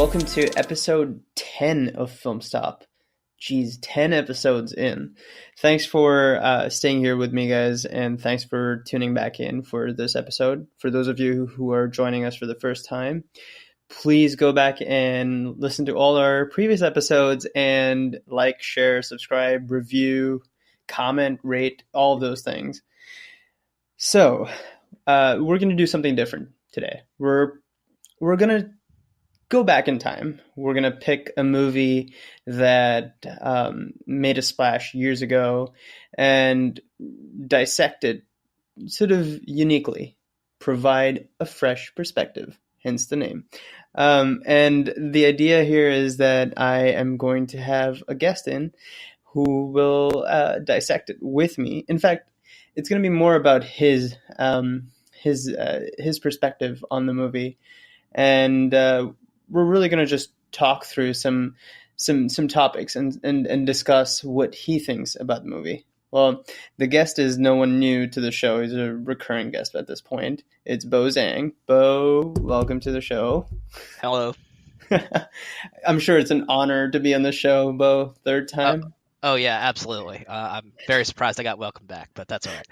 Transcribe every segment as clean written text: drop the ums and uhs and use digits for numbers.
welcome to episode 10 of Film Stop. Geez, 10 episodes in. Thanks for staying here with me, guys, and thanks for tuning back in for this episode. For those of you who are joining us for the first time, please go back and listen to all our previous episodes and like, share, subscribe, review, comment, rate, all of those things. So, we're going to do something different today. We're going to go back in time. We're going to pick a movie that made a splash years ago and dissect it sort of uniquely, provide a fresh perspective, hence the name. And the idea here is that I am going to have a guest in who will dissect it with me. In fact, it's going to be more about his perspective on the movie, and we're really going to just talk through some topics and discuss what he thinks about the movie. Well, the guest is no one new to the show. He's a recurring guest at this point. It's Bo Zhang. Bo, welcome to the show. Hello. I'm sure it's an honor to be on the show, Bo. Third time? Oh yeah, absolutely. I'm very surprised I got welcomed back, but that's all right.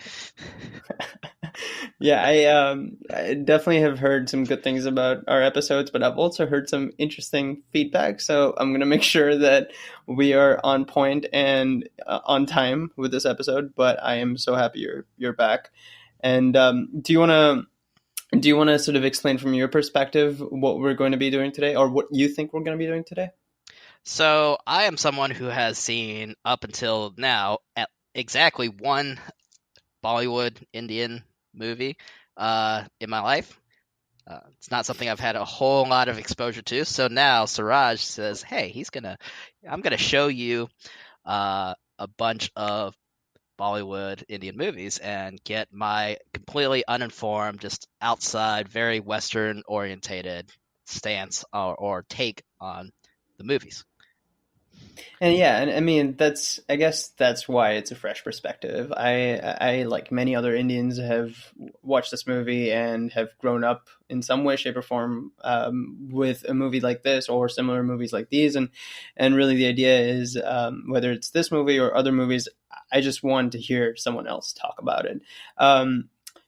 Yeah, I definitely have heard some good things about our episodes, but I've also heard some interesting feedback. So I'm going to make sure that we are on point and on time with this episode. But I am so happy you're back. And do you want to sort of explain from your perspective what we're going to be doing today, or what you think we're going to be doing today? So I am someone who has seen up until now exactly one Bollywood Indian movie in my life. It's not something I've had a whole lot of exposure to. So now Suraj says, "Hey, I'm gonna show you a bunch of Bollywood Indian movies and get my completely uninformed, just outside, very Western orientated stance or take on the movies." And yeah, and I mean I guess that's why it's a fresh perspective. I like many other Indians have watched this movie and have grown up in some way, shape, or form with a movie like this or similar movies like these, and really the idea is whether it's this movie or other movies, I just want to hear someone else talk about it.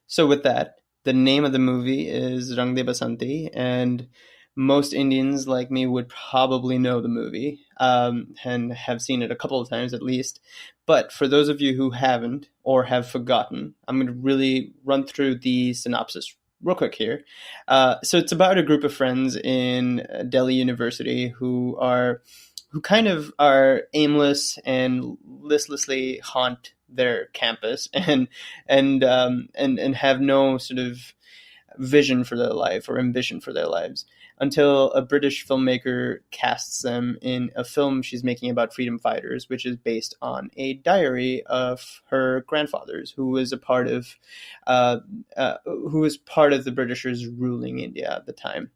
So with that, the name of the movie is Rang De Basanti, and most Indians like me would probably know the movie and have seen it a couple of times at least. But for those of you who haven't or have forgotten, I'm going to really run through the synopsis real quick here. So it's about a group of friends in Delhi University who kind of are aimless and listlessly haunt their campus and have no sort of vision for their life or ambition for their lives, until a British filmmaker casts them in a film she's making about freedom fighters, which is based on a diary of her grandfather's, who was a part of the Britishers ruling India at the time.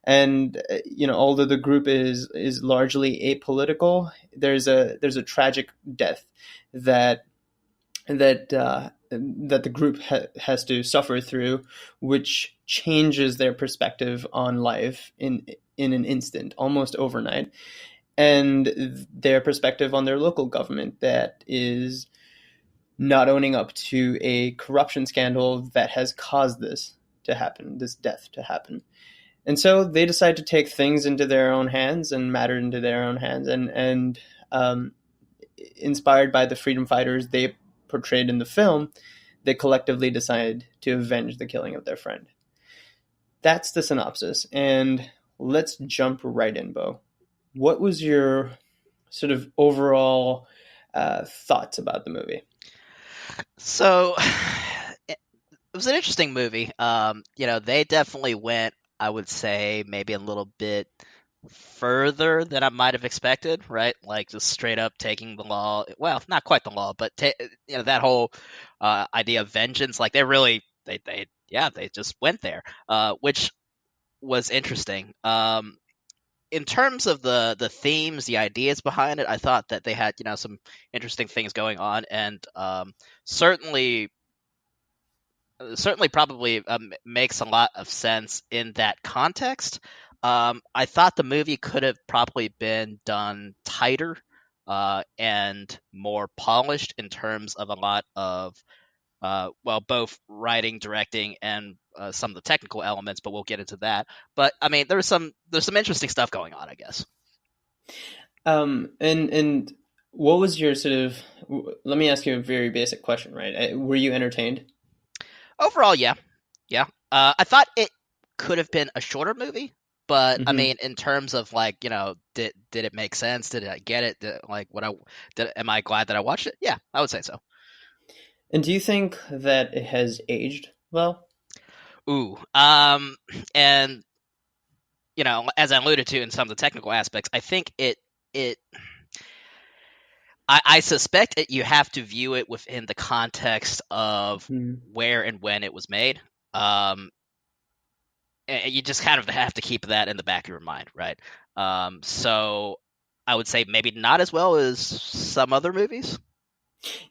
And although the group is largely apolitical, there's a tragic death that the group has to suffer through, which changes their perspective on life in an instant, almost overnight, and their perspective on their local government that is not owning up to a corruption scandal that has caused this death to happen. And so they decide to take things into their own hands and matter into their own hands, and inspired by the freedom fighters they portrayed in the film, they collectively decide to avenge the killing of their friend. That's the synopsis, and let's jump right in, Bo. What was your sort of overall thoughts about the movie? So it was an interesting movie. They definitely went, I would say, maybe a little bit further than I might have expected, right? Like just straight up taking the law, well, not quite the law, but that whole idea of vengeance. Like they just went there, which was interesting. In terms of the themes, the ideas behind it, I thought that they had some interesting things going on, and certainly probably makes a lot of sense in that context. I thought the movie could have probably been done tighter and more polished in terms of a lot of well, both writing, directing, and some of the technical elements. But we'll get into that. But I mean, there's some interesting stuff going on, I guess. And what was your sort of? Let me ask you a very basic question, right? Were you entertained? Overall, yeah, yeah. I thought it could have been a shorter movie, but I Hmm. mean, in terms of like, did it make sense? Did I get it? Like, am I glad that I watched it? Yeah, I would say so. And do you think that it has aged well? Ooh, and as I alluded to in some of the technical aspects, I think it I suspect that you have to view it within the context of Mm. where and when it was made. Um, and you just kind of have to keep that in the back of your mind, right? So I would say maybe not as well as some other movies.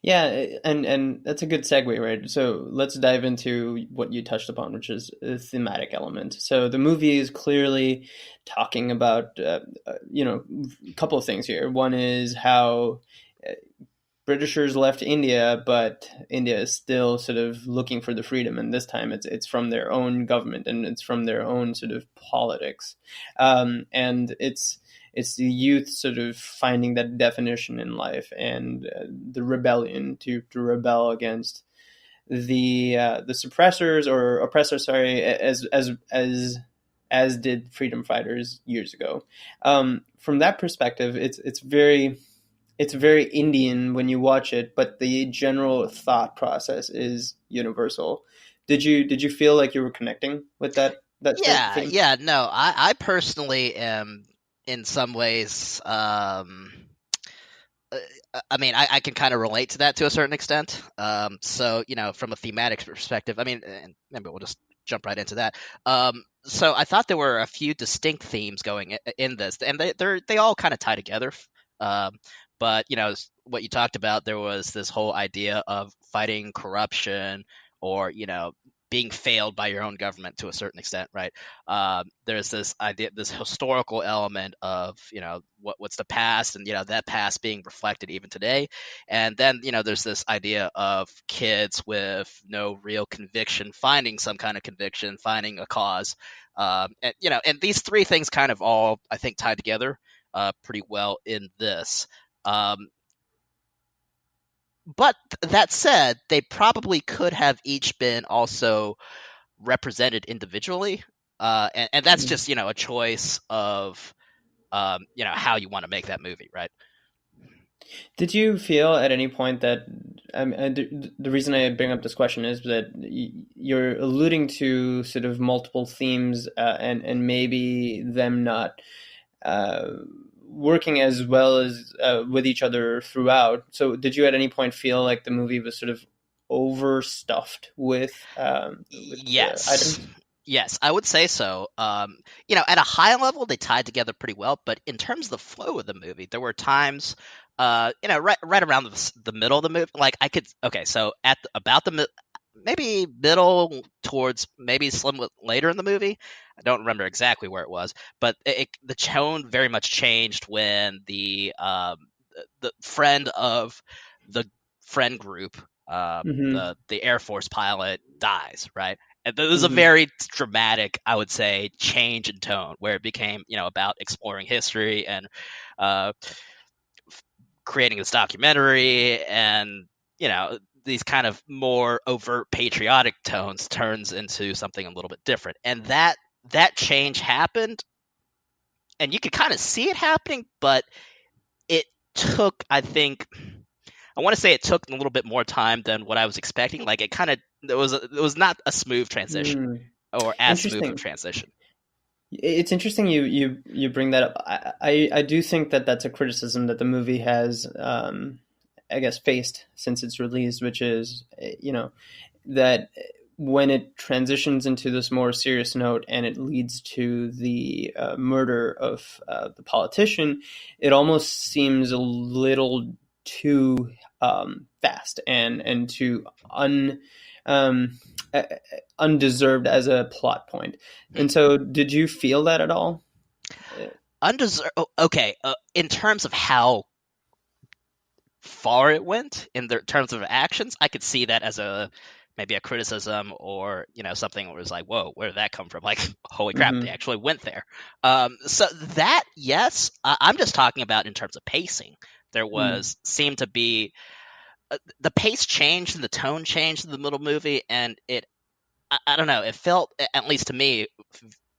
Yeah, and that's a good segue, right? So let's dive into what you touched upon, which is a thematic element. So the movie is clearly talking about, a couple of things here. One is how uh, Britishers left India, but India is still sort of looking for the freedom, and this time it's from their own government and it's from their own sort of politics, and it's the youth sort of finding that definition in life and the rebellion to rebel against the suppressors or oppressors, sorry, as did freedom fighters years ago. From that perspective, it's very Indian when you watch it, but the general thought process is universal. Did you feel like you were connecting with that Yeah, theme? yeah, no, I personally am in some ways. I mean, I can kind of relate to that to a certain extent. So from a thematic perspective, I mean, and maybe we'll just jump right into that. So I thought there were a few distinct themes going in this, and they all kind of tie together. Um, but what you talked about, there was this whole idea of fighting corruption, or being failed by your own government to a certain extent, right? There's this idea, this historical element of what's the past, and that past being reflected even today. And then there's this idea of kids with no real conviction finding some kind of conviction, finding a cause. And these three things kind of all, I think, tie together pretty well in this. Um, but that said, they probably could have each been also represented individually, and that's just a choice of how you want to make that movie, right? Did you feel at any point that the reason I bring up this question is that you're alluding to sort of multiple themes and maybe them not uh, working as well as with each other throughout. So did you at any point feel like the movie was sort of overstuffed with Yes. items? Yes, I would say so. At a high level, they tied together pretty well, but in terms of the flow of the movie, there were times, right around the middle of the movie, like I could, okay, so about the maybe middle towards maybe slim later in the movie. I don't remember exactly where it was, but the tone very much changed when the friend of the friend group, Mm-hmm. the Air Force pilot, dies, right? And there was a Mm-hmm. very dramatic, I would say, change in tone where it became, about exploring history and uh, creating this documentary, and these kind of more overt patriotic tones turns into something a little bit different. And that change happened, and you could kind of see it happening, but it took, I think, I want to say it took a little bit more time than what I was expecting. Like it was not a smooth transition, Mm. or as smooth of a Interesting. transition. It's interesting you bring that up. I do think that that's a criticism that the movie has, I guess, faced since its release, which is, that when it transitions into this more serious note and it leads to the murder of the politician, it almost seems a little too fast and too un. Um, undeserved as a plot point. Hmm. And so, did you feel that at all? Undeserved. Okay, in terms of how far it went in terms of actions, I could see that as maybe a criticism, or something where it was like, whoa, where did that come from? Like, holy crap, they Mm-hmm. actually went there. So that, yes, I'm just talking about in terms of pacing. There seemed to be the pace changed and the tone changed in the middle movie, and I don't know, it felt, at least to me,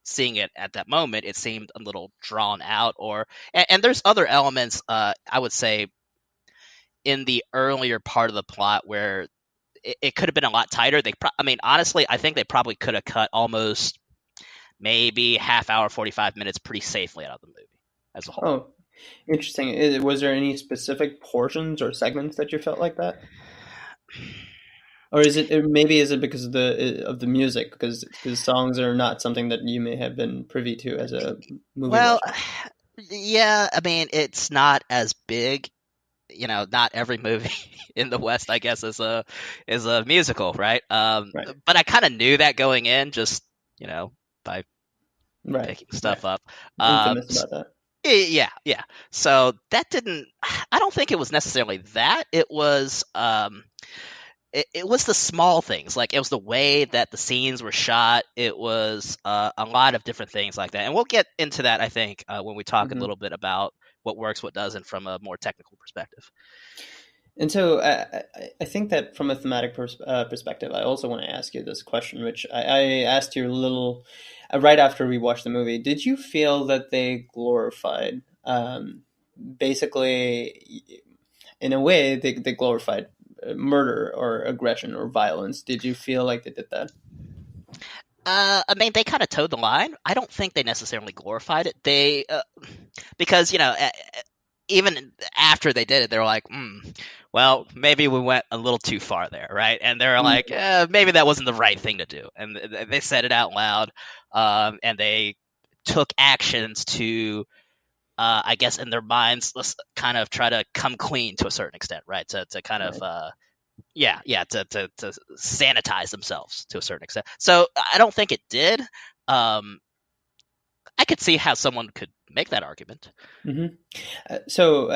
seeing it at that moment, it seemed a little drawn out. And there's other elements, I would say, in the earlier part of the plot where it could have been a lot tighter. I mean, honestly, I think they probably could have cut almost maybe half hour, 45 minutes pretty safely out of the movie as a whole. Oh, interesting. Was there any specific portions or segments that you felt like that? Or is it maybe is it because of the music, because songs are not something that you may have been privy to as a movie Well, watcher? yeah, I mean, it's not as big. Not every movie in the West, I guess, is a musical, right? Right. But I kind of knew that going in, just by Right. picking Right. stuff up. Infamous about that. Yeah, yeah. So that didn't. I don't think it was necessarily that. It was. It was the small things, like it was the way that the scenes were shot. It was a lot of different things like that, and we'll get into that, I think, when we talk a Hmm. little bit about what works, what doesn't, from a more technical perspective. And so I think that from a thematic perspective, I also want to ask you this question, which I asked you a little right after we watched the movie. Did you feel that they glorified, basically, in a way, they glorified murder or aggression or violence? Did you feel like they did that? I mean, they kind of towed the line. I don't think they necessarily glorified it. Because even after they did it, they were like, well, maybe we went a little too far there, right? And they're like, Mm, maybe that wasn't the right thing to do. And they said it out loud, and they took actions to, I guess, in their minds, let's kind of try to come clean to a certain extent, right? To kind of, right. yeah, to sanitize themselves to a certain extent. So I don't think it did. Um, I could see how someone could make that argument. Hmm. So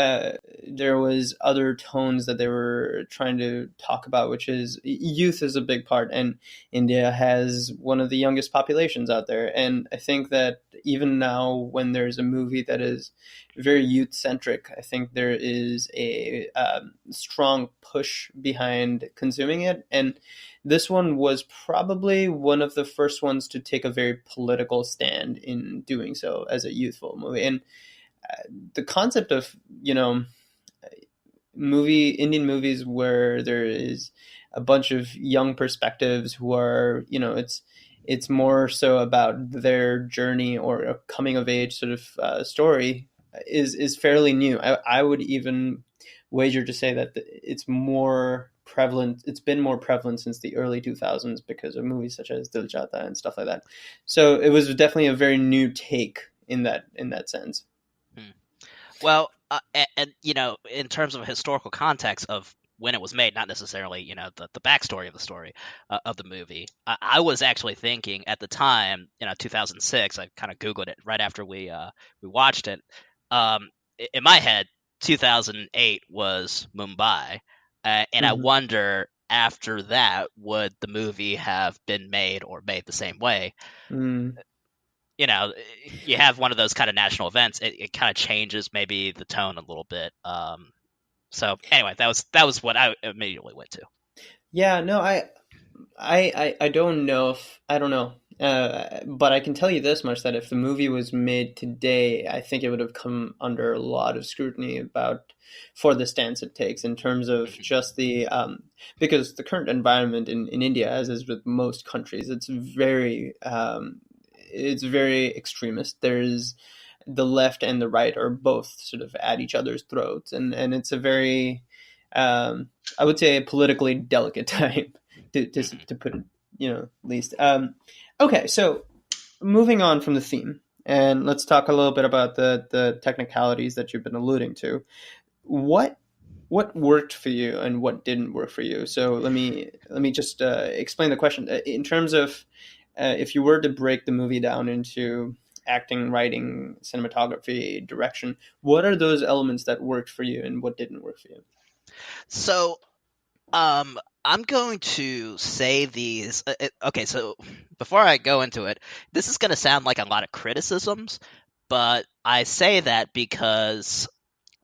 there was other tones that they were trying to talk about, which is youth is a big part, and India has one of the youngest populations out there. And I think that even now, when there's a movie that is very youth centric, I think there is a strong push behind consuming it. And this one was probably one of the first ones to take a very political stand in doing so as a youthful movie. And the concept of Indian movies where there is a bunch of young perspectives who are, it's more so about their journey or a coming of age sort of story is fairly new. I would even wager to say that it's more prevalent. It's been more prevalent since the early 2000s because of movies such as Dil Chahta and stuff like that. So it was definitely a very new take in that sense. Hmm. Well, and in terms of historical context of when it was made, not necessarily the backstory of the story of the movie. I was actually thinking at the time, 2006. I kind of googled it right after we watched it. In my head, 2008 was Mumbai, and I Hmm. wonder after that would the movie have been made or made the same way. Mm. you know, you have one of those kind of national events, it kind of changes maybe the tone a little bit. So anyway, that was what I immediately went to. Yeah, no, I don't know if I don't know, but I can tell you this much: that if the movie was made today, I think it would have come under a lot of scrutiny about for the stance it takes in terms of Mhm. just the because the current environment in India, as is with most countries, it's very extremist. There's the left and the right are both sort of at each other's throats, and it's a very I would say a politically delicate time Mhm. to put it, least. Okay, so moving on from the theme, and let's talk a little bit about the technicalities that you've been alluding to. What what worked for you and what didn't work for you? So let me just explain the question in terms of if you were to break the movie down into acting, writing, cinematography, direction, what are those elements that worked for you and what didn't work for you? So, I'm going to say these. Okay, so before I go into it, this is going to sound like a lot of criticisms, but I say that because,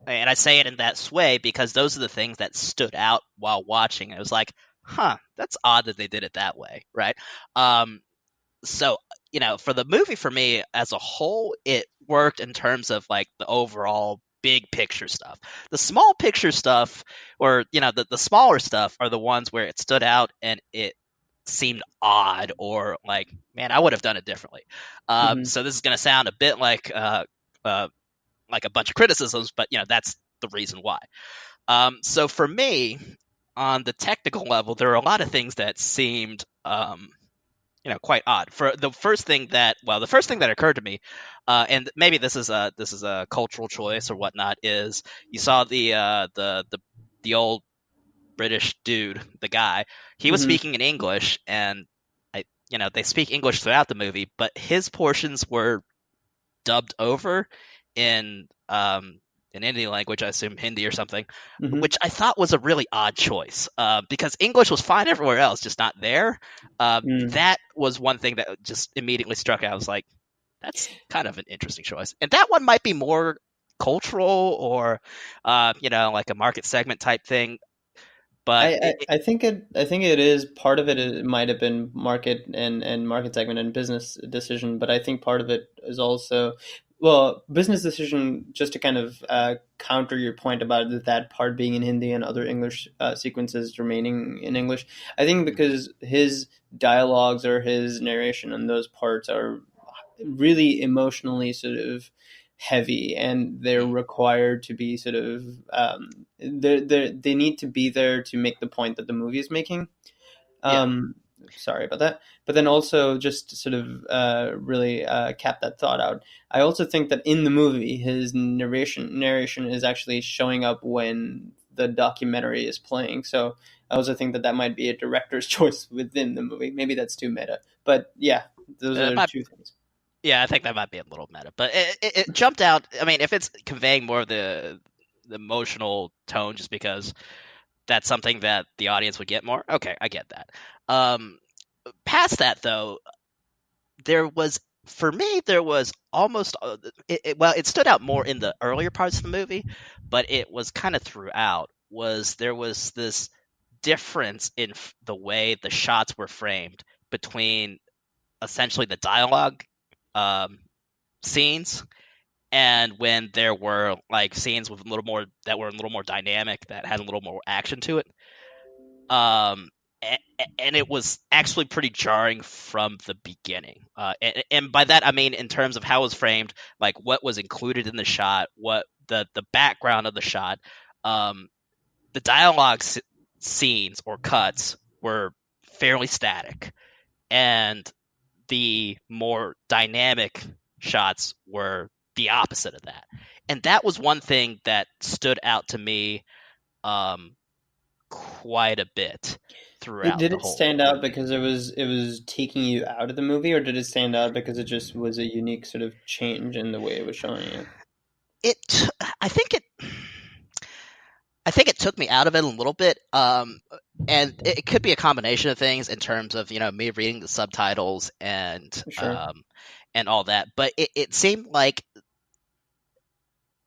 and I say it in that way because those are the things that stood out while watching. It was like, huh, that's odd that they did it that way, right? Um, so for the movie, for me as a whole, it worked in terms of like the overall big picture stuff. The small picture stuff, or the smaller stuff, are the ones where it stood out and it seemed odd, or like, man, I would have done it differently. Hmm. So this is going to sound a bit like a bunch of criticisms, but that's the reason why. So for me, on the technical level, there are a lot of things that seemed quite odd. For the first thing that occurred to me, and maybe this is a cultural choice or whatnot, is you saw the old British dude, the guy. He was Hmm. speaking in English, and they speak English throughout the movie, but his portions were dubbed over in Indian language, I assume Hindi or something, Hmm. which I thought was a really odd choice, because English was fine everywhere else, just not there. Mm. That was one thing that just immediately struck out. I was like, that's kind of an interesting choice, and that one might be more cultural or like a market segment type thing, but I think it is part of it. It might have been market and market segment and business decision, but I think part of it is also, well, business decision. Just to kind of counter your point about that part being in Hindi and other English sequences remaining in English, I think because his dialogues or his narration and those parts are really emotionally sort of heavy, and they're required to be sort of they need to be there to make the point that the movie is making. yeah, um Sorry about that. But then also, just to sort of really cap that thought out, I also think that in the movie his narration is actually showing up when the documentary is playing. So I also think that that might be a director's choice within the movie. Maybe that's too meta, but yeah, those it are might two things. Yeah, I think that might be a little meta, but it jumped out. I mean, if it's conveying more of the emotional tone, just because that's something that the audience would get more. Okay, I get that. Um, Past that though, there was for me there was almost well, it stood out more in the earlier parts of the movie, but it was kind of throughout. There was this difference in the way the shots were framed between essentially the dialogue um, scenes, and when there were like scenes with a little more that were a little more dynamic, that had a little more action to it. um and it was actually pretty jarring from the beginning, and by that I mean in terms of how it was framed, like what was included in the shot, what the background of the shot. The dialogue scenes or cuts were fairly static, and the more dynamic shots were the opposite of that. And that was one thing that stood out to me um, quite a bit throughout Did the it whole stand out movie. because it was taking you out of the movie, or did it stand out because it just was a unique sort of change in the way it was showing you? It, I think it, I think it took me out of it a little bit, and it could be a combination of things in terms of me reading the subtitles Sure. and all that. But it seemed like,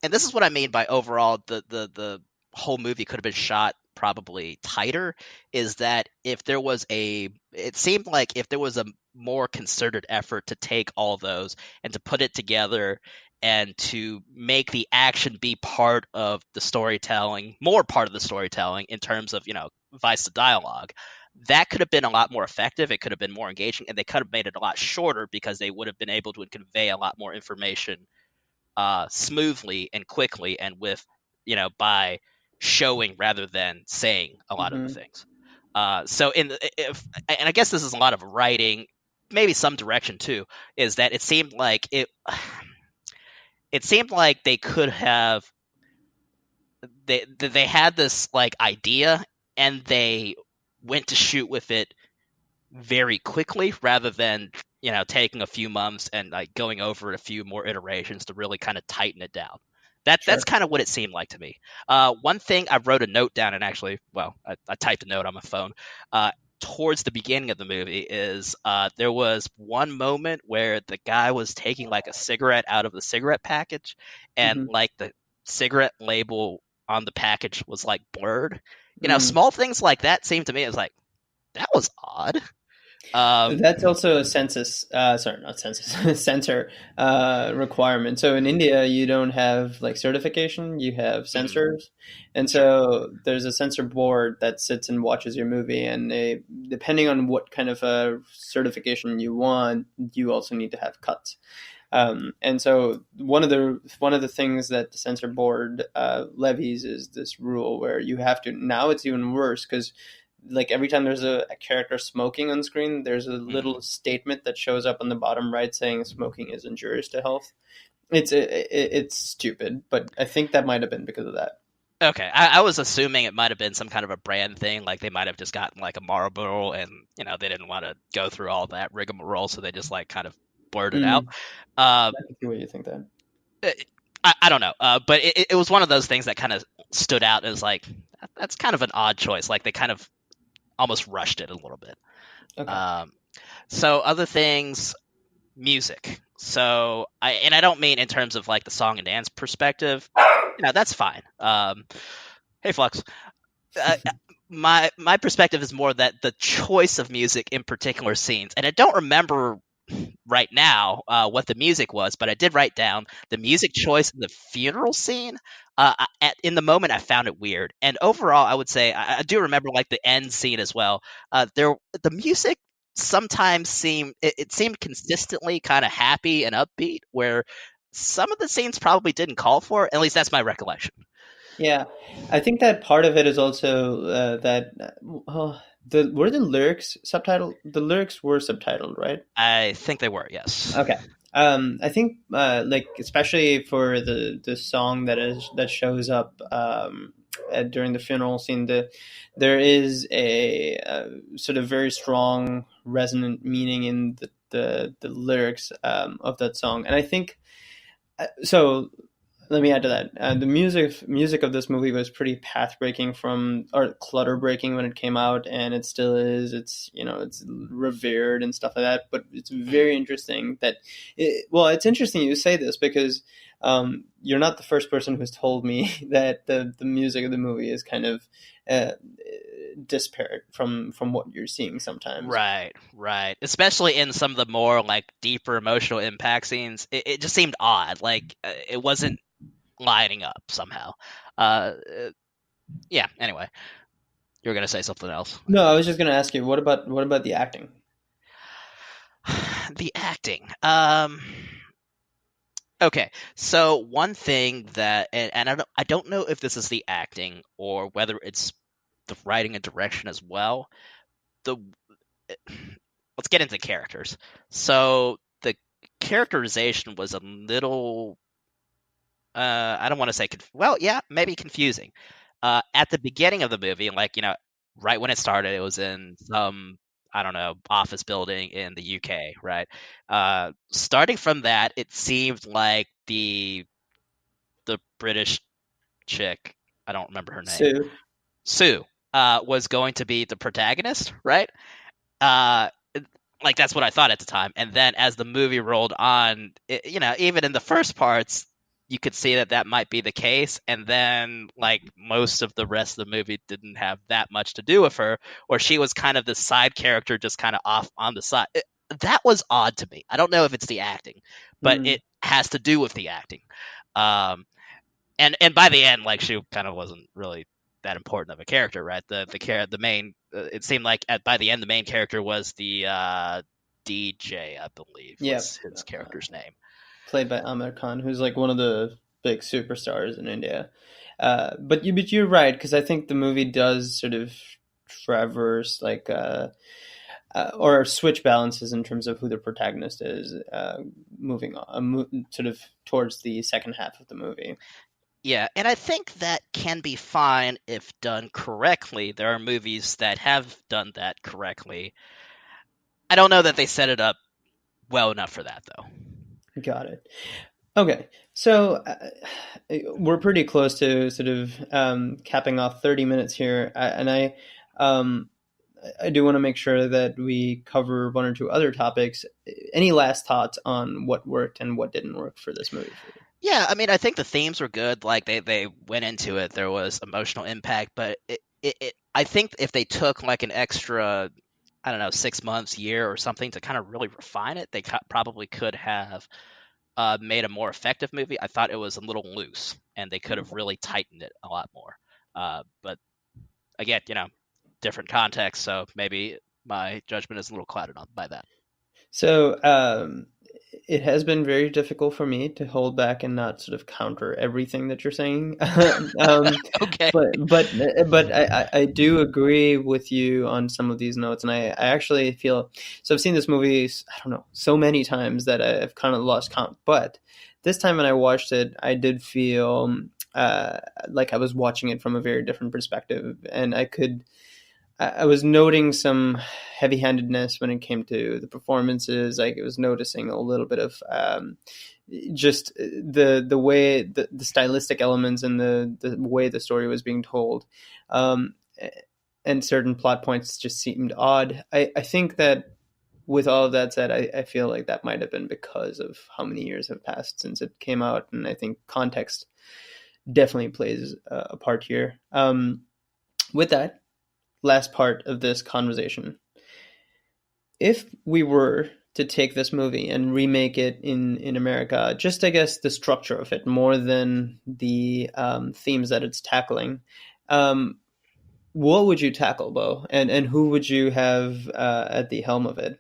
and this is what I mean by overall the whole movie could have been shot probably tighter, is that if there was it seemed like if there was a more concerted effort to take all those and to put it together and to make the action be part of the storytelling, more part of the storytelling in terms of vice to dialogue, that could have been a lot more effective. It could have been more engaging, and they could have made it a lot shorter because they would have been able to convey a lot more information smoothly and quickly, and with by showing rather than saying a lot of the Hmm. things. So if and I guess this is a lot of writing, maybe some direction too, is that it seemed like they could have they had this like idea, and they went to shoot with it very quickly rather than taking a few months and like going over a few more iterations to really kind of tighten it down. That's Sure. kind of what it seemed like to me. One thing I wrote a note down, and actually, well, I typed a note on my phone. Towards the beginning of the movie is there was one moment where the guy was taking like a cigarette out of the cigarette package, and Hmm. like the cigarette label on the package was like blurred. Mm. Small things like that seemed to me as like that was odd. Um, That's also a census, sorry, not census, censor requirement. So in India, you don't have like certification, you have mhm, censors. And sure. so there's a censor board that sits and watches your movie. And they, depending on what kind of a certification you want, you also need to have cuts. And so one of the things that the censor board levies is this rule where you have to. Now it's even worse because like every time there's a character smoking on screen, there's a Mhm. little statement that shows up on the bottom right saying smoking is injurious to health. It's stupid, but I think that might have been because of that. Okay, I was assuming it might have been some kind of a brand thing, like they might have just gotten like a Marlboro, and they didn't want to go through all that rigmarole, so they just like kind of blurted out. Mm, Uh, I can see what you think that. I don't know, but it was one of those things that kind of stood out as like that's kind of an odd choice. Like they kind of almost rushed it a little bit. Okay. Um, so other things, music. So I don't mean in terms of like the song and dance perspective. That's fine. Hey, Flux. Uh, my perspective is more that the choice of music in particular scenes, and I don't remember right now what the music was, but I did write down the music choice in the funeral scene. In the moment, I found it weird, and overall, I would say I do remember like the end scene as well. The music sometimes it seemed consistently kind of happy and upbeat, where some of the scenes probably didn't call for it. At least that's my recollection. Yeah, I think that part of it is also that the were the lyrics subtitled. The lyrics were subtitled, right? I think they were, yes. Okay. I think like especially for the song that shows up during the funeral scene, there is a sort of very strong resonant meaning in the lyrics of that song, and I think so. Let me add to that. The music of this movie was pretty path breaking from or clutter breaking when it came out, and it still is. It's it's revered and stuff like that. But it's Mm. very interesting that. Well, it's interesting you say this because you're not the first person who's told me that the music of the movie is kind of uh, disparate from what you're seeing sometimes. Right, right. Especially in some of the more like deeper emotional impact scenes, it just seemed odd. Like it wasn't lining up somehow. Uh, yeah. Anyway, you were gonna say something else. No, I was just going to ask you what about the acting? The acting. Okay. So one thing that, and I don't know if this is the acting or whether it's the writing and direction as well. The Let's get into characters. So the characterization was a little I don't want to say well, yeah, maybe confusing. At the beginning of the movie, like right when it started, it was in some I don't know office building in the UK, right? Starting from that, it seemed like the British chick, I don't remember her name, Sue. Sue, was going to be the protagonist, right? Uh, like that's what I thought at the time. And then as the movie rolled on, even in the first parts, you could see that might be the case. And then like most of the rest of the movie didn't have that much to do with her, or she was kind of the side character, just kind of off on the side. That was odd to me. I don't know if it's the acting, but Hmm. it has to do with the acting. Um, and by the end, like she kind of wasn't really that important of a character, right? The main it seemed like by the end the main character was the DJ, I believe Yeah, was his character's name. played by Aamir Khan, who's like one of the big superstars in India. But you're right because I think the movie does sort of traverse like or switch balances in terms of who the protagonist is, moving on, sort of towards the second half of the movie. Yeah, and I think that can be fine if done correctly. There are movies that have done that correctly. I don't know that they set it up well enough for that, though. Got it. Okay, so we're pretty close to sort of capping off 30 minutes here, and um, I do want to make sure that we cover one or two other topics. Any last thoughts on what worked and what didn't work for this movie for you? Yeah, I mean, I think the themes were good. Like they went into it, there was emotional impact, but I think if they took like an extra, I don't know, 6 months, year, or something to kind of really refine it, they probably could have made a more effective movie. I thought it was a little loose, and they could have really tightened it a lot more. But again, different context, so maybe my judgment is a little clouded on by that. So it has been very difficult for me to hold back and not sort of counter everything that you're saying. Okay. But I do agree with you on some of these notes, and I actually feel so. I've seen this movie, I don't know, so many times that I've kind of lost count. But this time when I watched it, I did feel like I was watching it from a very different perspective, and I was noting some heavy-handedness when it came to the performances. Like, I was noticing a little bit of just the way the stylistic elements and the way the story was being told, um, and certain plot points just seemed odd. I think that with all of that said, I feel like that might have been because of how many years have passed since it came out, and I think context definitely plays a part here. With that last part of this conversation, if we were to take this movie and remake it in America, just I guess the structure of it more than the themes that it's tackling, um, what would you tackle, Bo? And who would you have at the helm of it?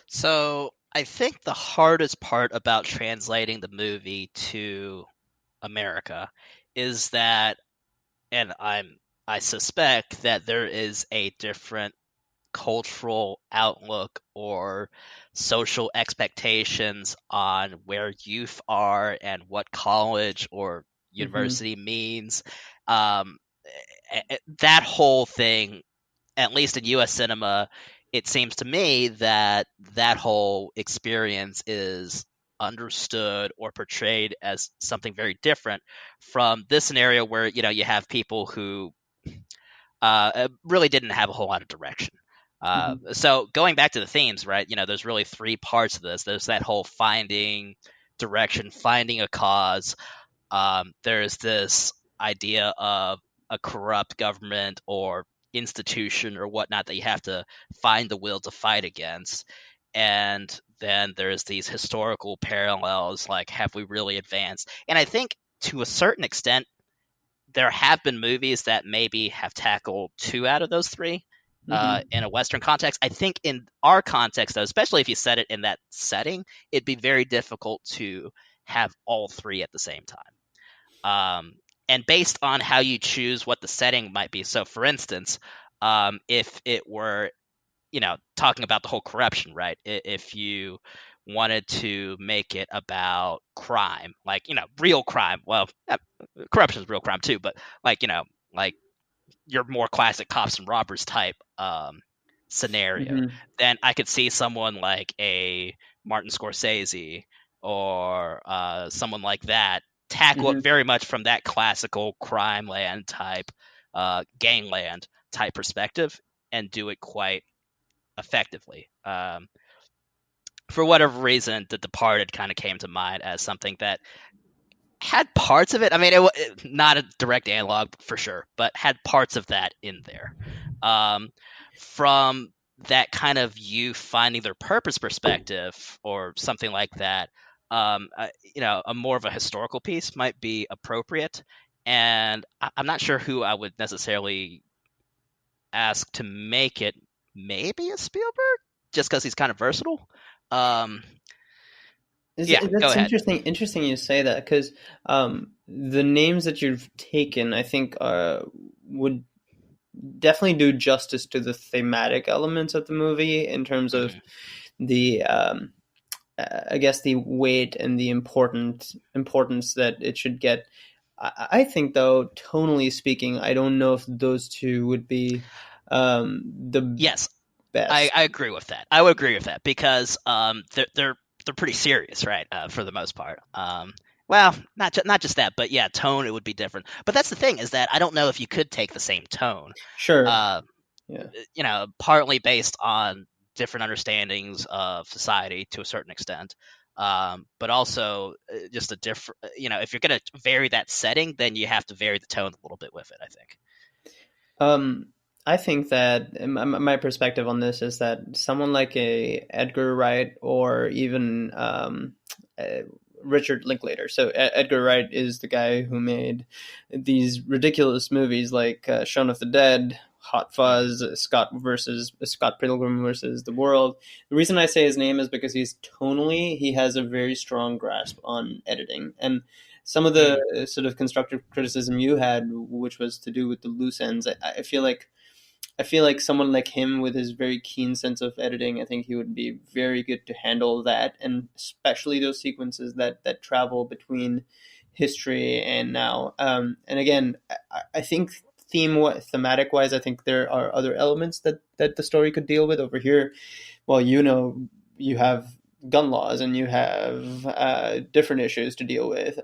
So I think the hardest part about translating the movie to America is that, and I suspect that there is a different cultural outlook or social expectations on where youth are and what college or Mm-hmm. university means. Um, that whole thing, at least in U.S. cinema, it seems to me that that whole experience is understood or portrayed as something very different from this scenario where you have people who really didn't have a whole lot of direction. Mm-hmm. So going back to the themes, right? There's really three parts of this. There's that whole finding direction, finding a cause. There's this idea of a corrupt government or institution or whatnot that you have to find the will to fight against. And then there's these historical parallels, like have we really advanced? And I think to a certain extent, there have been movies that maybe have tackled two out of those three Mm-hmm. in a Western context. I think in our context, though, especially if you set it in that setting, it'd be very difficult to have all three at the same time. And based on how you choose what the setting might be. So, for instance, if it were, talking about the whole corruption, right? If you wanted to make it about crime, like, real crime, well, corruption is real crime too, but like, like your more classic cops and robbers type scenario, Mm-hmm. then I could see someone like a Martin Scorsese or someone like that tackle it Mm-hmm. very much from that classical crime land type, gangland type perspective, and do it quite effectively. For whatever reason, The Departed kind of came to mind as something that had parts of it. I mean, not a direct analog for sure, but had parts of that in there. From that kind of youth finding their purpose perspective or something like that, a more of a historical piece might be appropriate. And I'm not sure who I would necessarily ask to make it. Maybe a Spielberg, just because he's kind of versatile. Um, yeah, go That's ahead. interesting. Interesting you say that because the names that you've taken, I think, would definitely do justice to the thematic elements of the movie in terms of Hmm. the I guess the weight and the importance that it should get. I think, though, tonally speaking, I don't know if those two would be the Yes, I, best. I agree with that. I would agree with that because they're pretty serious, right? For the most part. Well, not just that, but yeah, tone it would be different. But that's the thing is that I don't know if you could take the same tone. Sure. Uh, Yeah. partly based on different understandings of society to a certain extent. But also just a different, if you're going to vary that setting, then you have to vary the tone a little bit with it, I think. Um, I think that my perspective on this is that someone like a Edgar Wright or even uh, Richard Linklater. So Edgar Wright is the guy who made these ridiculous movies like Shaun of the Dead, Hot Mm. Fuzz, Scott Pilgrim versus the World. The reason I say his name is because he has a very strong grasp on editing. And some of the Mm. sort of constructive criticism you had, which was to do with the loose ends, I feel like someone like him with his very keen sense of editing, I think he would be very good to handle that, and especially those sequences that travel between history and now. And again, I think thematic wise, I think there are other elements that the story could deal with over here. Well, you have gun laws and you have different issues to deal with.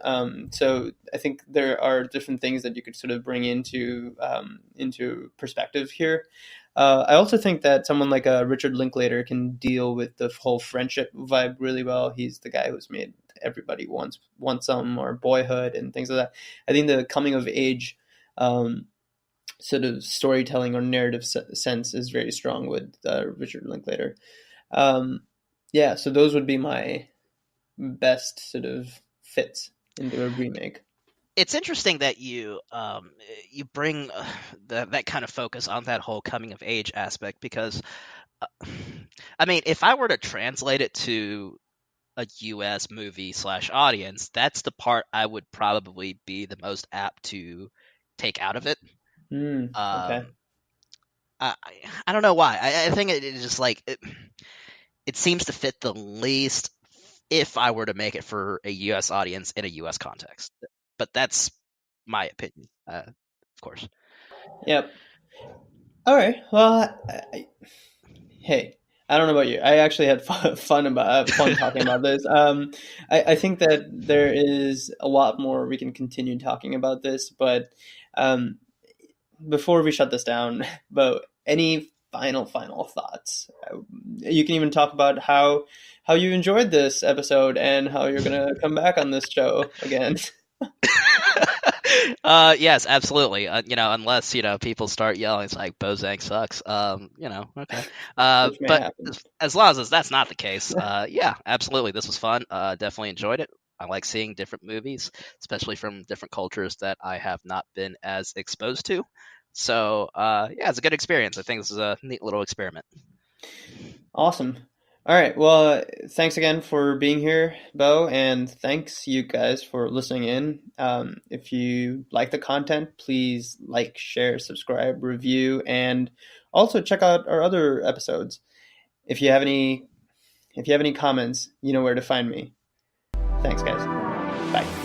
So I think there are different things that you could sort of bring into perspective here. I also think that someone like Richard Linklater can deal with the whole friendship vibe really well. He's the guy who's made Everybody Wants Some or Boyhood and things like that. I think the coming of age sort of storytelling or narrative sense is very strong with Richard Linklater. Um, yeah, so those would be my best sort of fits into a remake. It's interesting that you bring that kind of focus on that whole coming of age aspect because, I mean, if I were to translate it to a U.S. movie slash audience, that's the part I would probably be the most apt to take out of it. Okay. Um, I don't know why. I think it is just like it seems to fit the least if I were to make it for a U.S. audience in a U.S. context. But that's my opinion, of course. Yep. All right. Well, hey, I don't know about you. I actually had fun talking about this. I think that there is a lot more we can continue talking about this, but um, before we shut this down, but any final thoughts? You can even talk about how you enjoyed this episode and how you're gonna come back on this show again. Yes, absolutely. Unless people start yelling, it's like Bozang sucks. Okay. Which may But happen. as long as that's not the case, yeah, absolutely. This was fun. Definitely enjoyed it. I like seeing different movies, especially from different cultures that I have not been as exposed to. So, yeah, it's a good experience. I think this is a neat little experiment. Awesome. All right. Well, thanks again for being here, Bo, and thanks you guys for listening in. If you like the content, please like, share, subscribe, review, and also check out our other episodes. If you have any, if you have any comments, you know where to find me. Thanks, guys. Bye.